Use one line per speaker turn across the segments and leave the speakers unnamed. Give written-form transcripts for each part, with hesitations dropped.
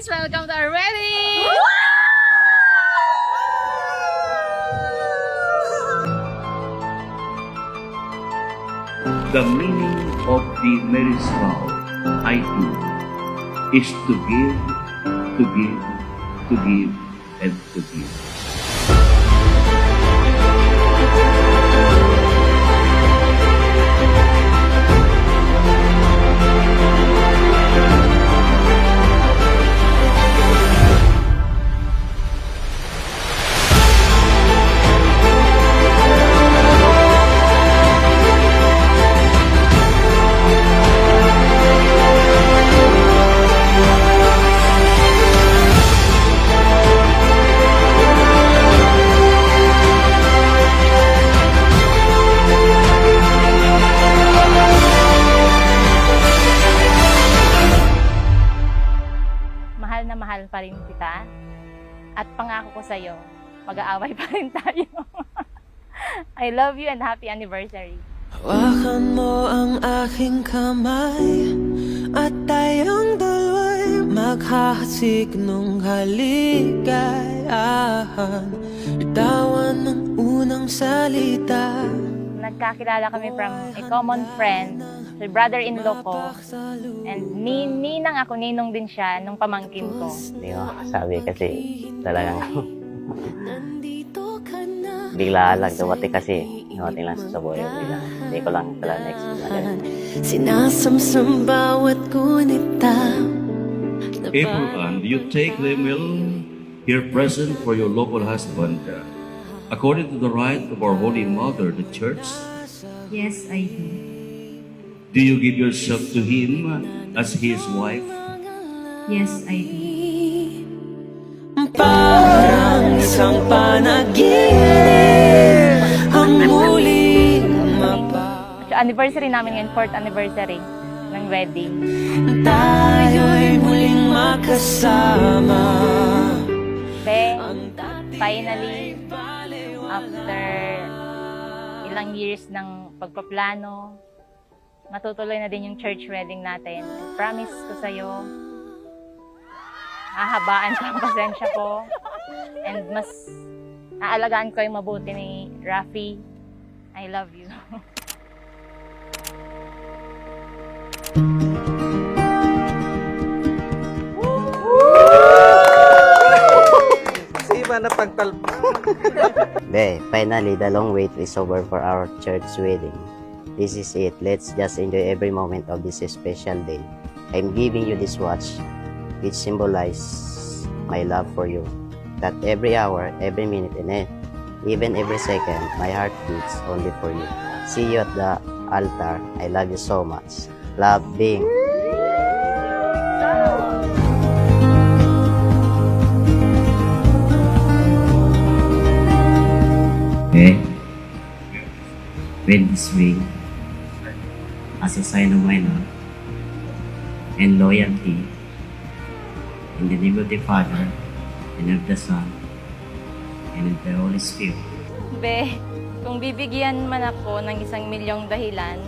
guys! Welcome to our wedding!
The meaning of the marriage vow, I do, is to give, to give, to give, and to give.
Mahal na mahal pa rin kita. At pangako ko sa'yo, mag-aaway pa rin tayo. I love you and happy anniversary.
Hawakan mo ang aking kamay at tayong daloy maghahasik nung kaligayahan. Bitawan ng unang salita.
Nagkakilala kami from a common friend, si brother-in-law ko. And ninang ako, ninong din siya nung pamangkin ko.
Hindi ko makasabi kasi talagang bigla lang dumating kasi dumating lang sa buhay bigla. Hindi ko lang talaga na-expect na ganun.
Sinasamsam bawat gunita.
Abraham, do you take them will here present for your local husband, according to the right of our Holy Mother, the Church?
Yes, I do.
Do you give yourself to him as his wife?
Yes, I do.
Parang isang panaginip ang muling
Anniversary namin ngayon, 4th anniversary ng wedding.
tayo'y muling makasama.
Finally, after ilang years ng pagpaplano, matutuloy na din yung church wedding natin. Promise ko sa'yo, hahabaan ko ang pasensya ko, and mas aalagaan ko yung mabuti ni Rafi. I love you.
Finally, the long wait is over for our church wedding. This is it. Let's just enjoy every moment of this special day. I'm giving you this watch, which symbolizes my love for you. That every hour, every minute, and even every second, my heart beats only for you. See you at the altar. I love you so much. Love, Bing.
Okay? With this ring, as a sign of my love and loyalty, in the name of the Father, and of the Son, and of the Holy Spirit.
Be, kung bibigyan man ako ng 1,000,000 dahilan,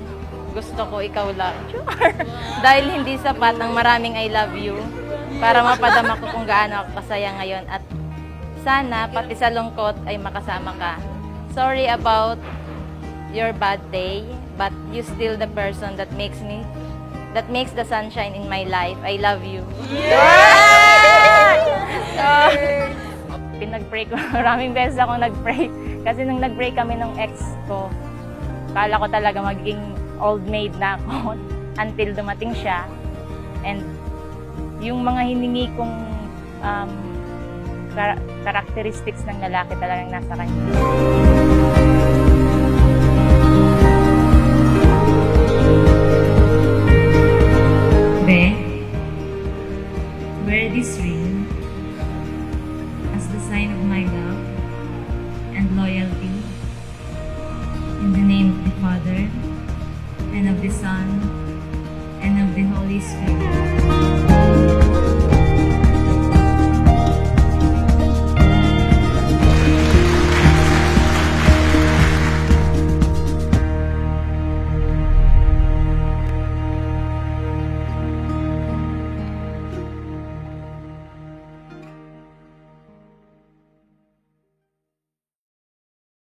gusto ko ikaw lang. Dahil hindi sapat ang maraming I love you para mapadama ko kung gaano ako kasaya ngayon, at sana pati sa lungkot ay makasama ka. Sorry about your bad day, but you still the person that makes the sunshine in my life. I love you. Pinag-pray ko. Maraming beses ako nag-pray. Kasi nung nag-pray kami ng ex ko, kala ko talaga magiging old maid na ako until dumating siya. And yung mga hiningi kong characteristics ng lalaki talagang nasa kanya. Be, wear this ring as the sign of my love and loyalty, in the name of the Father, and of the Son, and of the Holy Spirit.